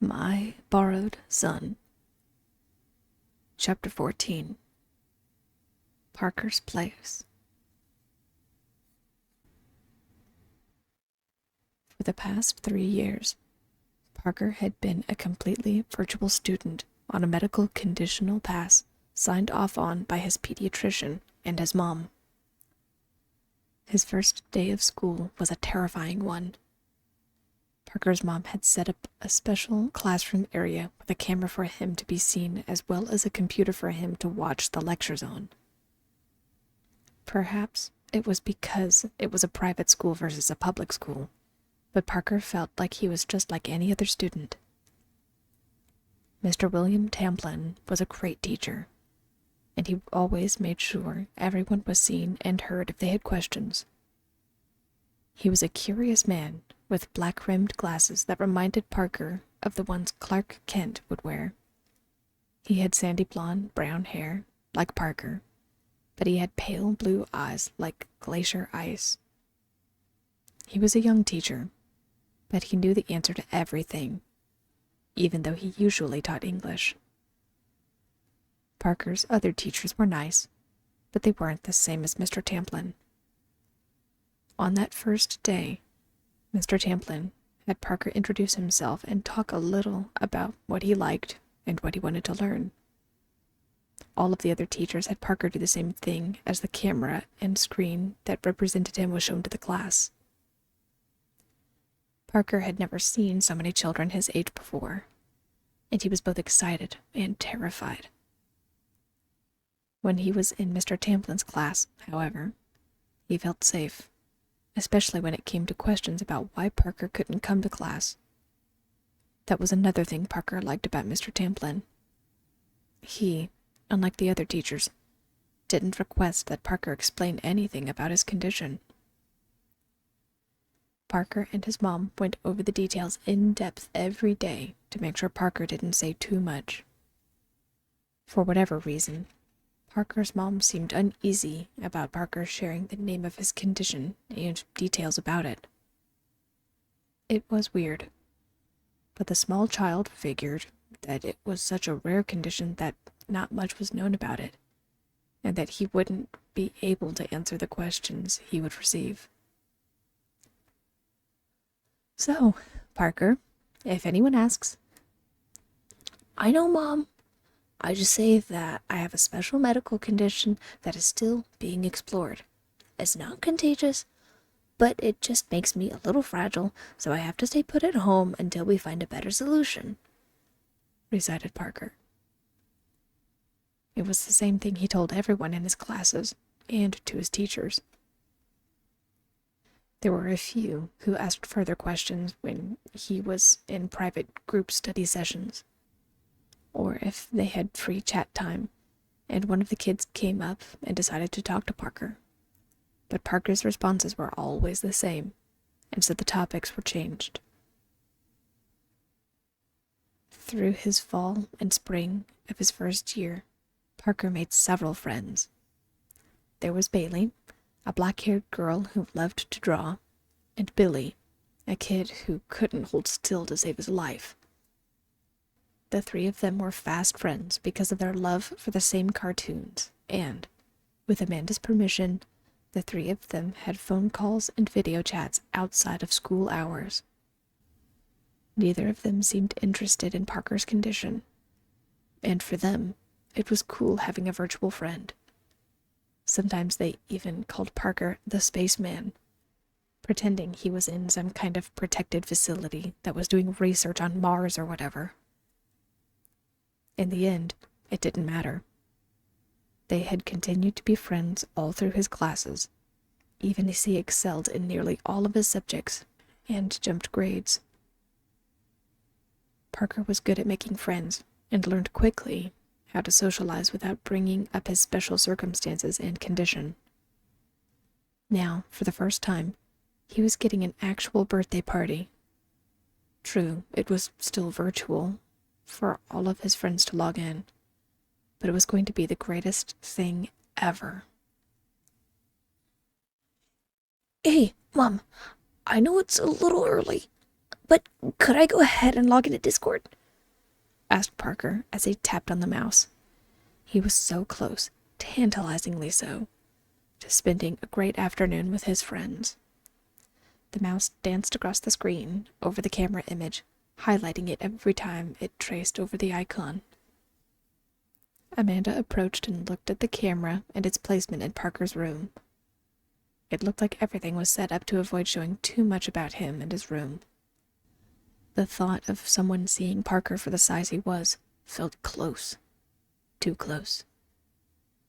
My Borrowed Son. Chapter 14. Parker's Place. For the past 3 years, Parker had been a completely virtual student on a medical conditional pass signed off on by his pediatrician and his mom. His first day of school was a terrifying one. Parker's mom had set up a special classroom area with a camera for him to be seen as well as a computer for him to watch the lectures on. Perhaps it was because it was a private school versus a public school, but Parker felt like he was just like any other student. Mr. William Tamplin was a great teacher, and he always made sure everyone was seen and heard if they had questions. He was a curious man with black-rimmed glasses that reminded Parker of the ones Clark Kent would wear. He had sandy blonde brown hair, like Parker, but he had pale blue eyes like glacier ice. He was a young teacher, but he knew the answer to everything, even though he usually taught English. Parker's other teachers were nice, but they weren't the same as Mr. Tamplin. On that first day, Mr. Tamplin had Parker introduce himself and talk a little about what he liked and what he wanted to learn. All of the other teachers had Parker do the same thing as the camera and screen that represented him was shown to the class. Parker had never seen so many children his age before, and he was both excited and terrified. When he was in Mr. Tamplin's class, however, he felt safe, especially when it came to questions about why Parker couldn't come to class. That was another thing Parker liked about Mr. Tamplin. He, unlike the other teachers, didn't request that Parker explain anything about his condition. Parker and his mom went over the details in depth every day to make sure Parker didn't say too much. For whatever reason, Parker's mom seemed uneasy about Parker sharing the name of his condition and details about it. It was weird, but the small child figured that it was such a rare condition that not much was known about it, and that he wouldn't be able to answer the questions he would receive. So, Parker, if anyone asks, "I know, Mom. I just say that I have a special medical condition that is still being explored. It's not contagious, but it just makes me a little fragile, so I have to stay put at home until we find a better solution," recited Parker. It was the same thing he told everyone in his classes and to his teachers. There were a few who asked further questions when he was in private group study sessions, or if they had free chat time, and one of the kids came up and decided to talk to Parker. But Parker's responses were always the same, and so the topics were changed. Through his fall and spring of his first year, Parker made several friends. There was Bailey, a black-haired girl who loved to draw, and Billy, a kid who couldn't hold still to save his life. The three of them were fast friends because of their love for the same cartoons, and, with Amanda's permission, the three of them had phone calls and video chats outside of school hours. Neither of them seemed interested in Parker's condition, and for them, it was cool having a virtual friend. Sometimes they even called Parker the spaceman, pretending he was in some kind of protected facility that was doing research on Mars or whatever. In the end, it didn't matter. They had continued to be friends all through his classes, even as he excelled in nearly all of his subjects and jumped grades. Parker was good at making friends and learned quickly how to socialize without bringing up his special circumstances and condition. Now, for the first time, he was getting an actual birthday party. True, it was still virtual, for all of his friends to log in, but it was going to be the greatest thing ever. "Hey, Mom, I know it's a little early, But could I go ahead and log into Discord? Asked Parker as he tapped on the mouse. He was so close, tantalizingly so, to spending a great afternoon with his friends. The mouse danced across the screen, over the camera image, highlighting it every time it traced over the icon. Amanda approached and looked at the camera and its placement in Parker's room. It looked like everything was set up to avoid showing too much about him and his room. The thought of someone seeing Parker for the size he was felt close. Too close.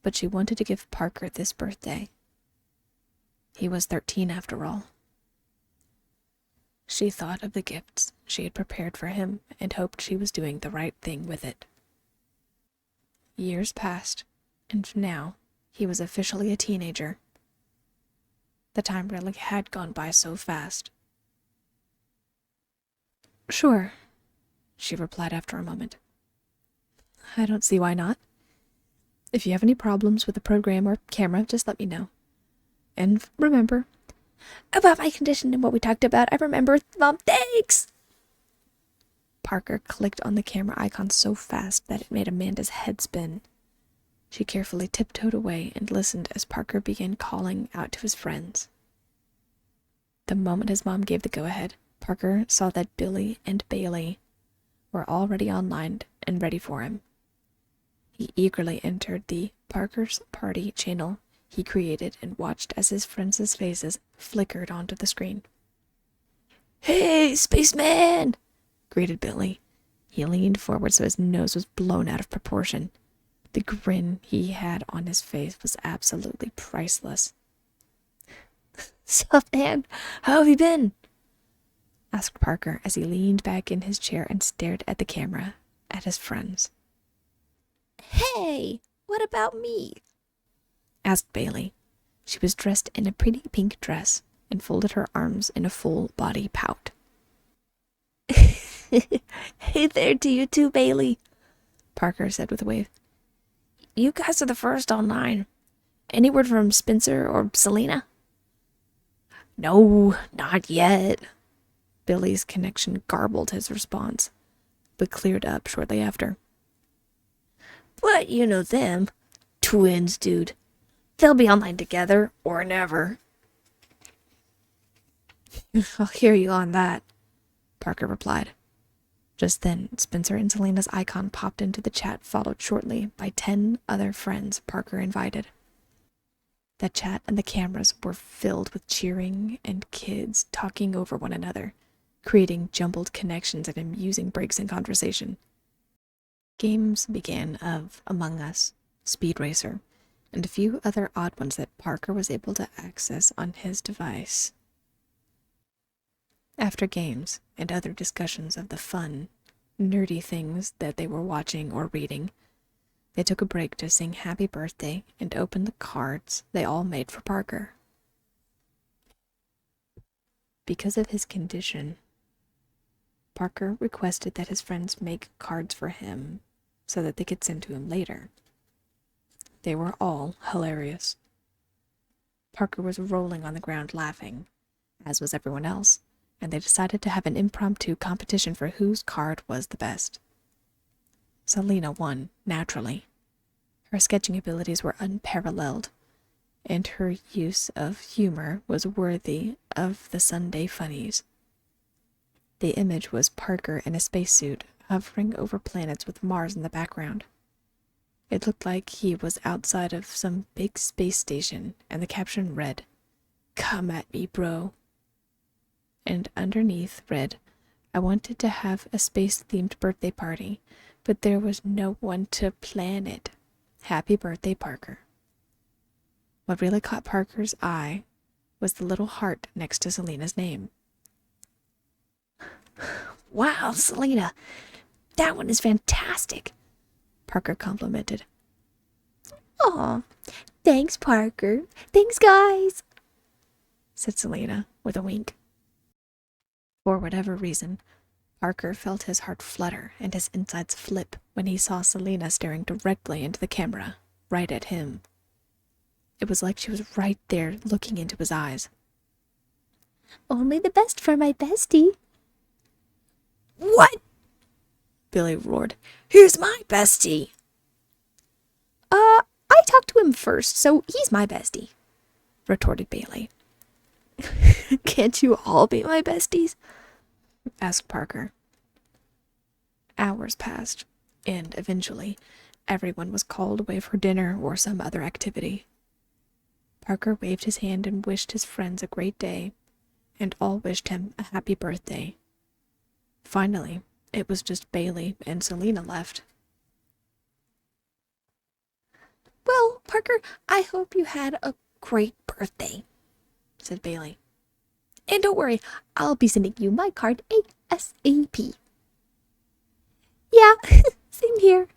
But she wanted to give Parker this birthday. He was 13 after all. She thought of the gifts she had prepared for him and hoped she was doing the right thing with it. Years passed, and now he was officially a teenager. The time really had gone by so fast. Sure, she replied after a moment. I don't see why not. If you have any problems with the program or camera, just let me know. And remember, about my condition and what we talked about, I remember. Mom, thanks! Parker clicked on the camera icon so fast that it made Amanda's head spin. She carefully tiptoed away and listened as Parker began calling out to his friends. The moment his mom gave the go-ahead, Parker saw that Billy and Bailey were already online and ready for him. He eagerly entered the Parker's Party channel he created and watched as his friends' faces flickered onto the screen. "Hey, spaceman!" greeted Billy. He leaned forward so his nose was blown out of proportion. The grin he had on his face was absolutely priceless. "Sup, man? How have you been?" asked Parker as he leaned back in his chair and stared at the camera, at his friends. "Hey, what about me?" asked Bailey. She was dressed in a pretty pink dress and folded her arms in a full-body pout. "Hey there to you too, Bailey," Parker said with a wave. "You guys are the first online. Any word from Spencer or Selena?" "No, not yet." Billy's connection garbled his response, but cleared up shortly after. "But you know them. Twins, dude. They'll be online together or never." "I'll hear you on that," Parker replied. Just then, Spencer and Selena's icon popped into the chat, followed shortly by 10 other friends Parker invited. The chat and the cameras were filled with cheering and kids talking over one another, creating jumbled connections and amusing breaks in conversation. Games began of Among Us, Speed Racer, and a few other odd ones that Parker was able to access on his device. After games and other discussions of the fun, nerdy things that they were watching or reading, they took a break to sing happy birthday and open the cards they all made for Parker. Because of his condition, Parker requested that his friends make cards for him so that they could send to him later. They were all hilarious. Parker was rolling on the ground laughing, as was everyone else, and they decided to have an impromptu competition for whose card was the best. Selena won, naturally. Her sketching abilities were unparalleled, and her use of humor was worthy of the Sunday funnies. The image was Parker in a spacesuit, hovering over planets with Mars in the background. It looked like he was outside of some big space station, and the caption read, "Come at me, bro." And underneath read, "I wanted to have a space-themed birthday party, but there was no one to plan it. Happy birthday, Parker." What really caught Parker's eye was the little heart next to Selena's name. "Wow, Selena, that one is fantastic," Parker complimented. "Aw, thanks, Parker. Thanks, guys," said Selena with a wink. For whatever reason, Parker felt his heart flutter and his insides flip when he saw Selena staring directly into the camera, right at him. It was like she was right there looking into his eyes. "Only the best for my bestie," What? Billy roared. Here's my bestie. I talked to him first, so he's my bestie, retorted Bailey. Can't you all be my besties? Asked Parker. Hours passed, and eventually, everyone was called away for dinner or some other activity. Parker waved his hand and wished his friends a great day, and all wished him a happy birthday. Finally, it was just Bailey and Selena left. Well, Parker, I hope you had a great birthday, said Bailey. And don't worry, I'll be sending you my card ASAP. Yeah, same here,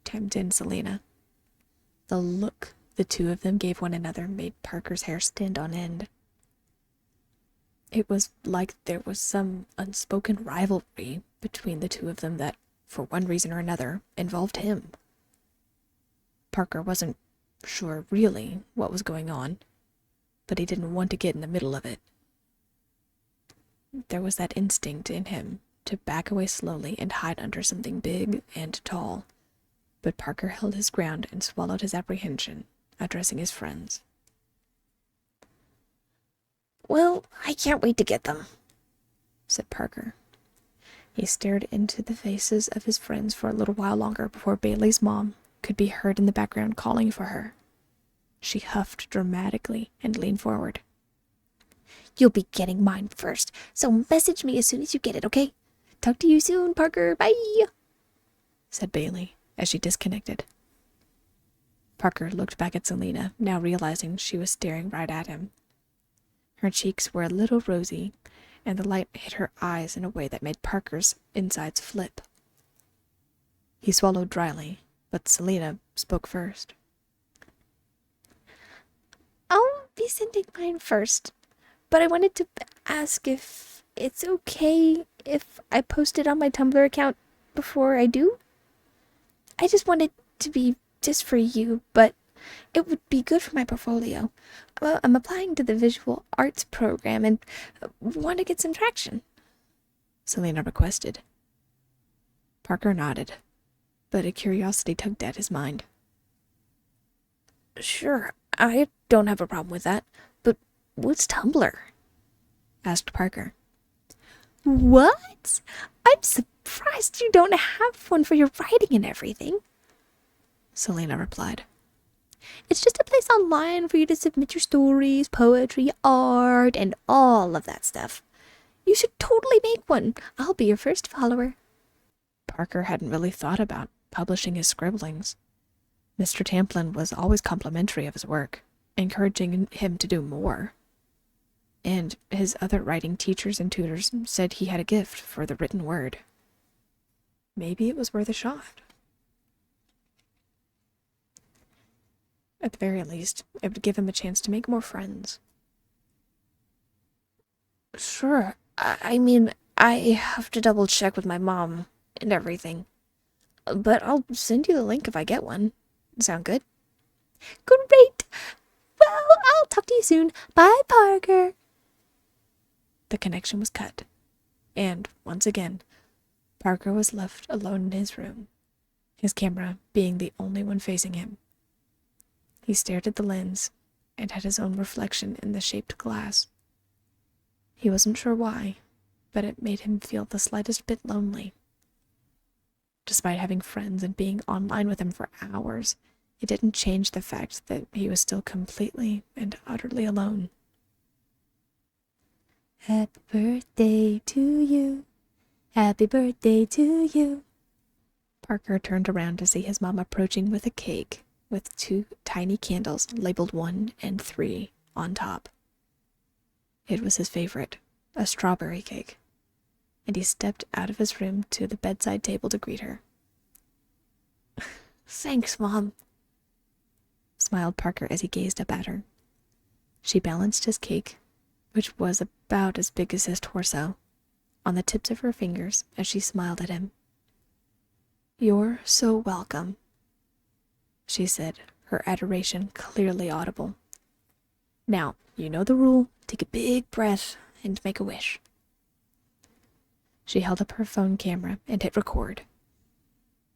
chimed in Selena. The look the two of them gave one another made Parker's hair stand on end. It was like there was some unspoken rivalry between the two of them that, for one reason or another, involved him. Parker wasn't sure really what was going on, but he didn't want to get in the middle of it. There was that instinct in him to back away slowly and hide under something big and tall, but Parker held his ground and swallowed his apprehension, addressing his friends. Well, I can't wait to get them, said Parker. He stared into the faces of his friends for a little while longer before Bailey's mom could be heard in the background calling for her. She huffed dramatically and leaned forward. You'll be getting mine first, so message me as soon as you get it, okay? Talk to you soon, Parker. Bye, said Bailey as she disconnected. Parker looked back at Selena, now realizing she was staring right at him. Her cheeks were a little rosy, and the light hit her eyes in a way that made Parker's insides flip. He swallowed dryly, but Selena spoke first. I'll be sending mine first, but I wanted to ask if it's okay if I post it on my Tumblr account before I do. I just want it to be just for you, but it would be good for my portfolio. I'm applying to the visual arts program and want to get some traction, Selena requested. Parker nodded, but a curiosity tugged at his mind. Sure, I don't have a problem with that, but what's Tumblr? Asked Parker. What? I'm surprised you don't have one for your writing and everything, Selena replied. It's just a place online for you to submit your stories, poetry, art, and all of that stuff. You should totally make one. I'll be your first follower. Parker hadn't really thought about publishing his scribblings. Mr. Tamplin was always complimentary of his work, encouraging him to do more. And his other writing teachers and tutors said he had a gift for the written word. Maybe it was worth a shot. At the very least, it would give him a chance to make more friends. Sure. I mean, I have to double check with my mom and everything. But I'll send you the link if I get one. Sound good? Great! Well, I'll talk to you soon. Bye, Parker. The connection was cut, and once again, Parker was left alone in his room, his camera being the only one facing him. He stared at the lens and at his own reflection in the shaped glass. He wasn't sure why, but it made him feel the slightest bit lonely. Despite having friends and being online with him for hours, it didn't change the fact that he was still completely and utterly alone. Happy birthday to you. Happy birthday to you. Parker turned around to see his mom approaching with a cake with 2 tiny candles labeled 1 and 3 on top. It was his favorite, a strawberry cake, and he stepped out of his room to the bedside table to greet her. Thanks, Mom, smiled Parker as he gazed up at her. She balanced his cake, which was about as big as his torso, on the tips of her fingers as she smiled at him. You're so welcome, she said, her adoration clearly audible. Now, you know the rule. Take a big breath and make a wish. She held up her phone camera and hit record.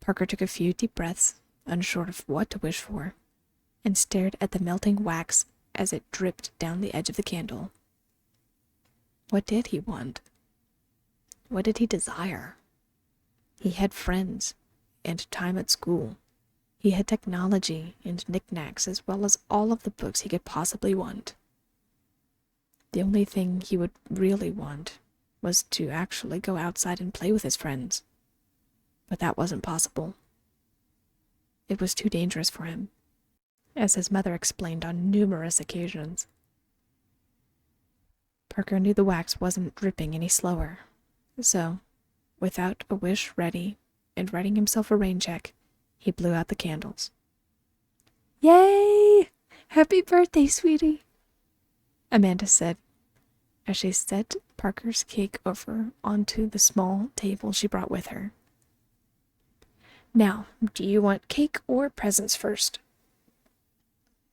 Parker took a few deep breaths, unsure of what to wish for, and stared at the melting wax as it dripped down the edge of the candle. What did he want? What did he desire? He had friends and time at school. He had technology and knickknacks as well as all of the books he could possibly want. The only thing he would really want was to actually go outside and play with his friends. But that wasn't possible. It was too dangerous for him, as his mother explained on numerous occasions. Parker knew the wax wasn't dripping any slower, so, without a wish ready and writing himself a rain check, he blew out the candles. "Yay! Happy birthday, sweetie," Amanda said, as she set Parker's cake over onto the small table she brought with her. "Now, do you want cake or presents first?"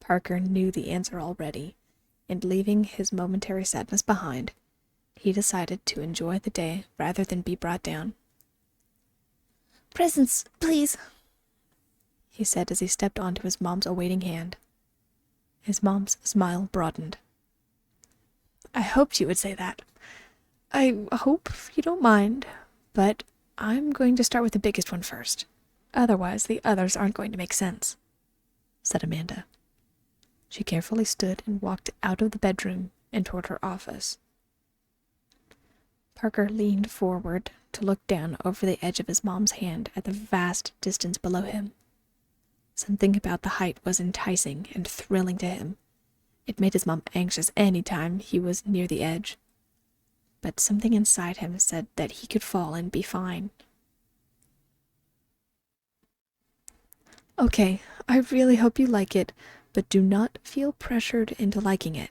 Parker knew the answer already, and leaving his momentary sadness behind, he decided to enjoy the day rather than be brought down. "Presents, please," he said as he stepped onto his mom's awaiting hand. His mom's smile broadened. "I hoped you would say that. I hope you don't mind, but I'm going to start with the biggest one first. Otherwise, the others aren't going to make sense," said Amanda. She carefully stood and walked out of the bedroom and toward her office. Parker leaned forward to look down over the edge of his mom's hand at the vast distance below him. Something about the height was enticing and thrilling to him. It made his mom anxious any time he was near the edge. But something inside him said that he could fall and be fine. "Okay, I really hope you like it, but do not feel pressured into liking it,"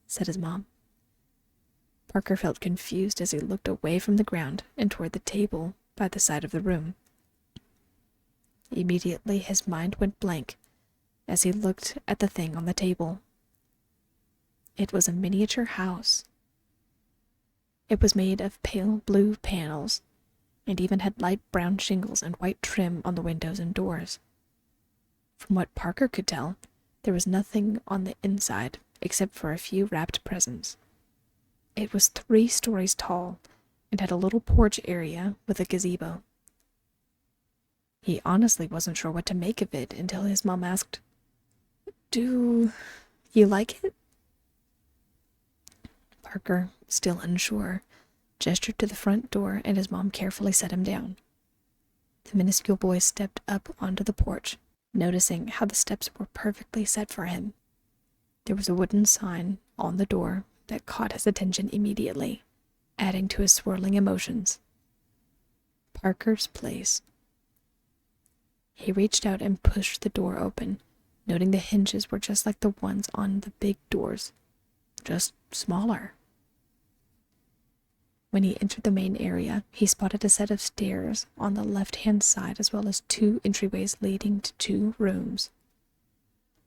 said his mom. Parker felt confused as he looked away from the ground and toward the table by the side of the room. Immediately his mind went blank as he looked at the thing on the table. It was a miniature house. It was made of pale blue panels, and even had light brown shingles and white trim on the windows and doors. From what Parker could tell, there was nothing on the inside except for a few wrapped presents. It was 3 stories tall and had a little porch area with a gazebo. He honestly wasn't sure what to make of it until his mom asked, "Do you like it?" Parker, still unsure, gestured to the front door and his mom carefully set him down. The minuscule boy stepped up onto the porch, noticing how the steps were perfectly set for him. There was a wooden sign on the door that caught his attention immediately, adding to his swirling emotions. Parker's place. He reached out and pushed the door open, noting the hinges were just like the ones on the big doors, just smaller. When he entered the main area, he spotted a set of stairs on the left-hand side as well as 2 entryways leading to 2 rooms.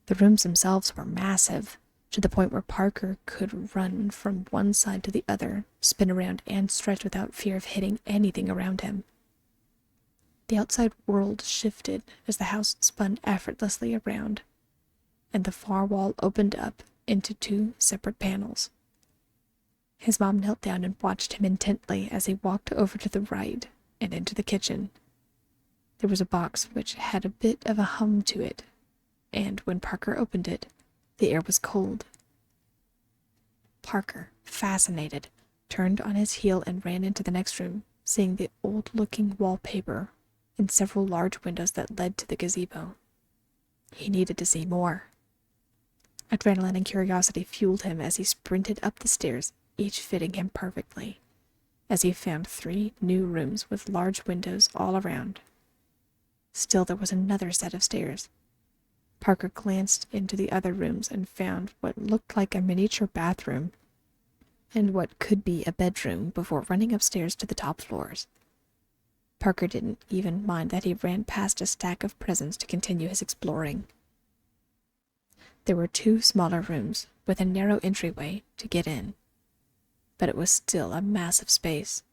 The rooms themselves were massive, to the point where Parker could run from one side to the other, spin around, and stretch without fear of hitting anything around him. The outside world shifted as the house spun effortlessly around, and the far wall opened up into 2 separate panels. His mom knelt down and watched him intently as he walked over to the right and into the kitchen. There was a box which had a bit of a hum to it, and when Parker opened it, the air was cold. Parker, fascinated, turned on his heel and ran into the next room, seeing the old-looking wallpaper and several large windows that led to the gazebo. He needed to see more. Adrenaline and curiosity fueled him as he sprinted up the stairs, each fitting him perfectly, as he found 3 new rooms with large windows all around. Still, there was another set of stairs. Parker glanced into the other rooms and found what looked like a miniature bathroom and what could be a bedroom before running upstairs to the top floors. Parker didn't even mind that he ran past a stack of presents to continue his exploring. There were 2 smaller rooms with a narrow entryway to get in, but it was still a massive space.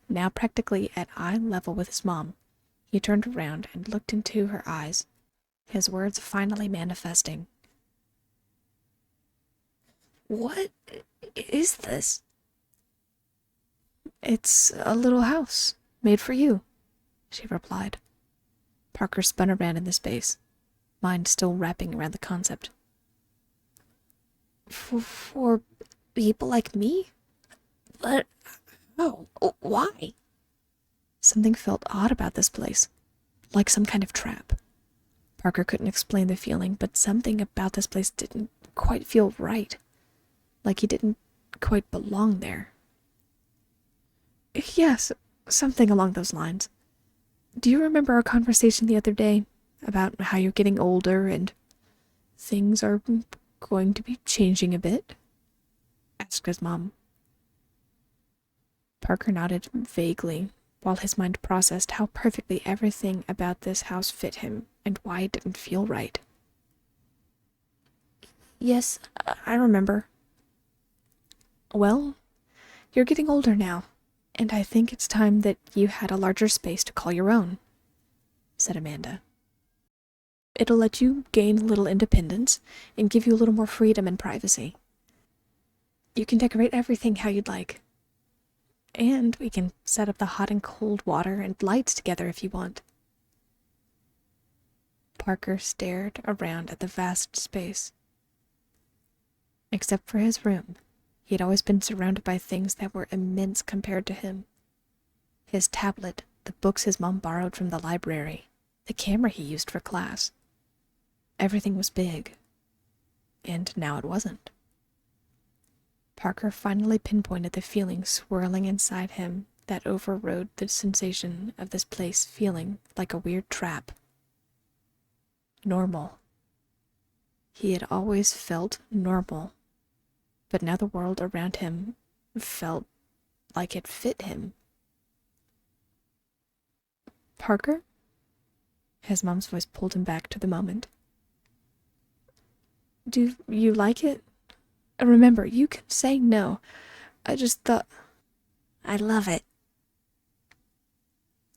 Now practically at eye level with his mom, he turned around and looked into her eyes, his words finally manifesting. "What is this?" "It's a little house, made for you," she replied. Parker spun around in the space, mind still wrapping around the concept. For people like me? But oh, why?" Something felt odd about this place, like some kind of trap. Parker couldn't explain the feeling, but something about this place didn't quite feel right, like he didn't quite belong there. "Yes, something along those lines. Do you remember our conversation the other day about how you're getting older and things are going to be changing a bit?" asked his mom. Parker nodded vaguely, while his mind processed how perfectly everything about this house fit him and why it didn't feel right. "Yes, I remember." "Well, you're getting older now, and I think it's time that you had a larger space to call your own," said Amanda. "It'll let you gain a little independence and give you a little more freedom and privacy. You can decorate everything how you'd like. And we can set up the hot and cold water and lights together if you want." Parker stared around at the vast space. Except for his room, he had always been surrounded by things that were immense compared to him. His tablet, the books his mom borrowed from the library, the camera he used for class. Everything was big. And now it wasn't. Parker finally pinpointed the feeling swirling inside him that overrode the sensation of this place feeling like a weird trap. Normal. He had always felt normal, but now the world around him felt like it fit him. "Parker?" His mom's voice pulled him back to the moment. "Do you like it? Remember, you can say no. I just thought—" "I love it."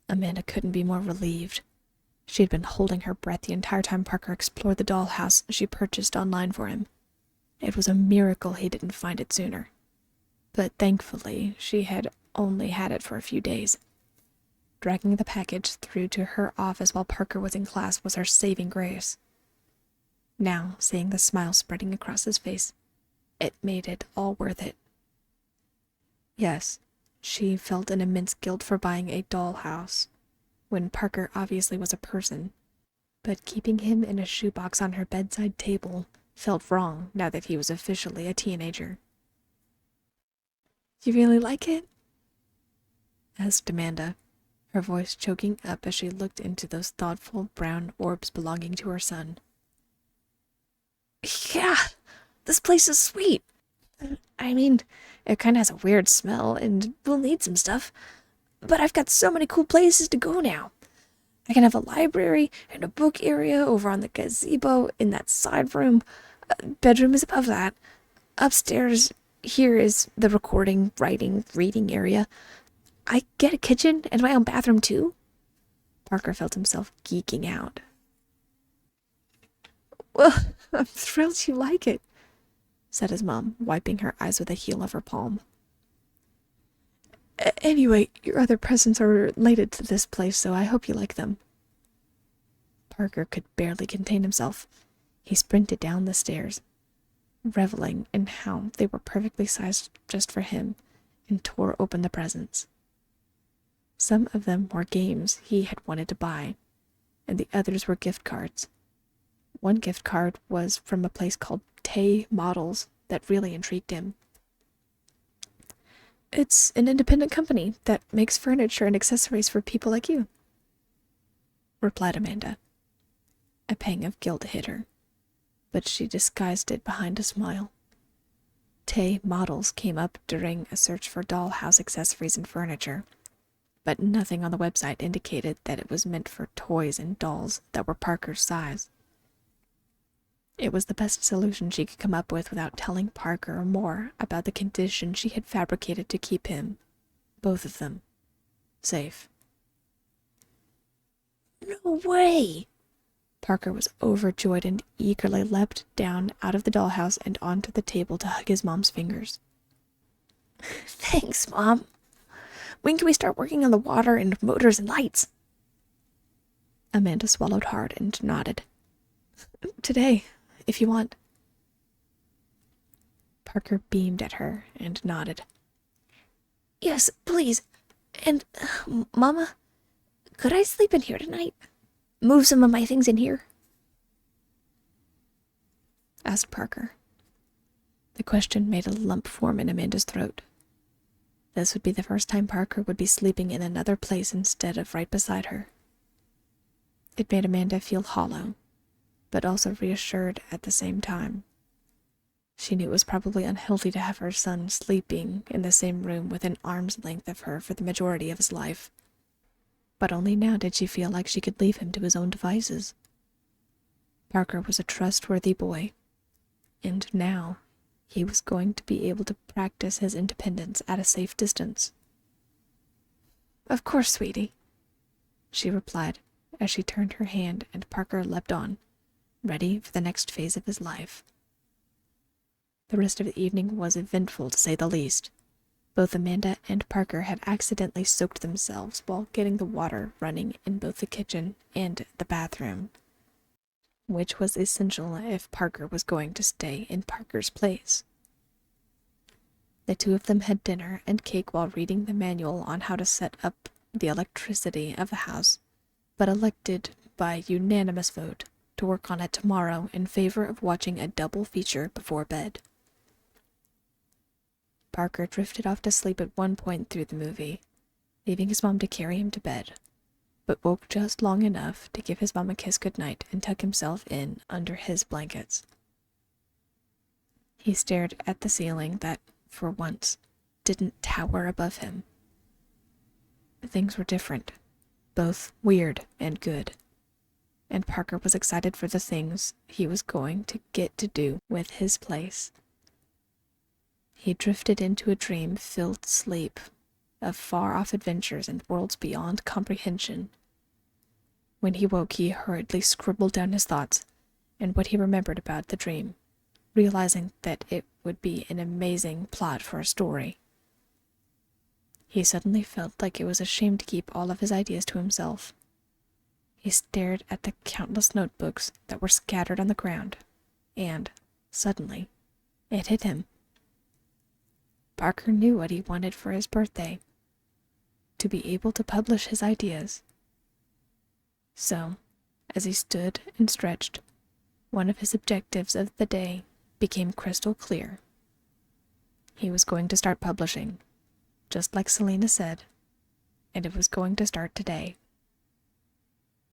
Amanda couldn't be more relieved. She had been holding her breath the entire time Parker explored the dollhouse she purchased online for him. It was a miracle he didn't find it sooner. But thankfully, she had only had it for a few days. Dragging the package through to her office while Parker was in class was her saving grace. Now, seeing the smile spreading across his face, it made it all worth it. Yes, she felt an immense guilt for buying a dollhouse, when Parker obviously was a person, but keeping him in a shoebox on her bedside table felt wrong now that he was officially a teenager. "You really like it?" asked Amanda, her voice choking up as she looked into those thoughtful brown orbs belonging to her son. "Yeah, this place is sweet. I mean, it kind of has a weird smell, and we'll need some stuff. But I've got so many cool places to go now. I can have a library and a book area over on the gazebo in that side room. Bedroom is above that. Upstairs here is the recording, writing, reading area. I get a kitchen and my own bathroom too." Parker felt himself geeking out. "Well, I'm thrilled you like it," said his mom, wiping her eyes with the heel of her palm. "Anyway, your other presents are related to this place, so I hope you like them." Parker could barely contain himself. He sprinted down the stairs, reveling in how they were perfectly sized just for him, and tore open the presents. Some of them were games he had wanted to buy, and the others were gift cards. One gift card was from a place called Tay Models that really intrigued him. "It's an independent company that makes furniture and accessories for people like you," replied Amanda. A pang of guilt hit her, but she disguised it behind a smile. Tay Models came up during a search for dollhouse accessories and furniture, but nothing on the website indicated that it was meant for toys and dolls that were Parker's size. It was the best solution she could come up with without telling Parker more about the condition she had fabricated to keep him, both of them, safe. No way! Parker was overjoyed and eagerly leapt down out of the dollhouse and onto the table to hug his mom's fingers. Thanks, Mom. When can we start working on the water and motors and lights? Amanda swallowed hard and nodded. Today, if you want. Parker beamed at her and nodded. Yes, please. And, Mama, could I sleep in here tonight? Move some of my things in here? Asked Parker. The question made a lump form in Amanda's throat. This would be the first time Parker would be sleeping in another place instead of right beside her. It made Amanda feel hollow, but also reassured at the same time. She knew it was probably unhealthy to have her son sleeping in the same room within arm's length of her for the majority of his life. But only now did she feel like she could leave him to his own devices. Parker was a trustworthy boy, and now he was going to be able to practice his independence at a safe distance. Of course, sweetie, she replied as she turned her hand and Parker leapt on, ready for the next phase of his life. The rest of the evening was eventful, to say the least. Both Amanda and Parker had accidentally soaked themselves while getting the water running in both the kitchen and the bathroom, which was essential if Parker was going to stay in Parker's place. The two of them had dinner and cake while reading the manual on how to set up the electricity of the house, but elected by unanimous vote to work on it tomorrow in favor of watching a double feature before bed. Parker drifted off to sleep at one point through the movie, leaving his mom to carry him to bed, but woke just long enough to give his mom a kiss goodnight and tuck himself in under his blankets. He stared at the ceiling that, for once, didn't tower above him. Things were different, both weird and good, and Parker was excited for the things he was going to get to do with his place. He drifted into a dream-filled sleep of far-off adventures and worlds beyond comprehension. When he woke, he hurriedly scribbled down his thoughts and what he remembered about the dream, realizing that it would be an amazing plot for a story. He suddenly felt like it was a shame to keep all of his ideas to himself. He stared at the countless notebooks that were scattered on the ground, and, suddenly, it hit him. Parker knew what he wanted for his birthday: to be able to publish his ideas. So, as he stood and stretched, one of his objectives of the day became crystal clear. He was going to start publishing, just like Selena said, and it was going to start today.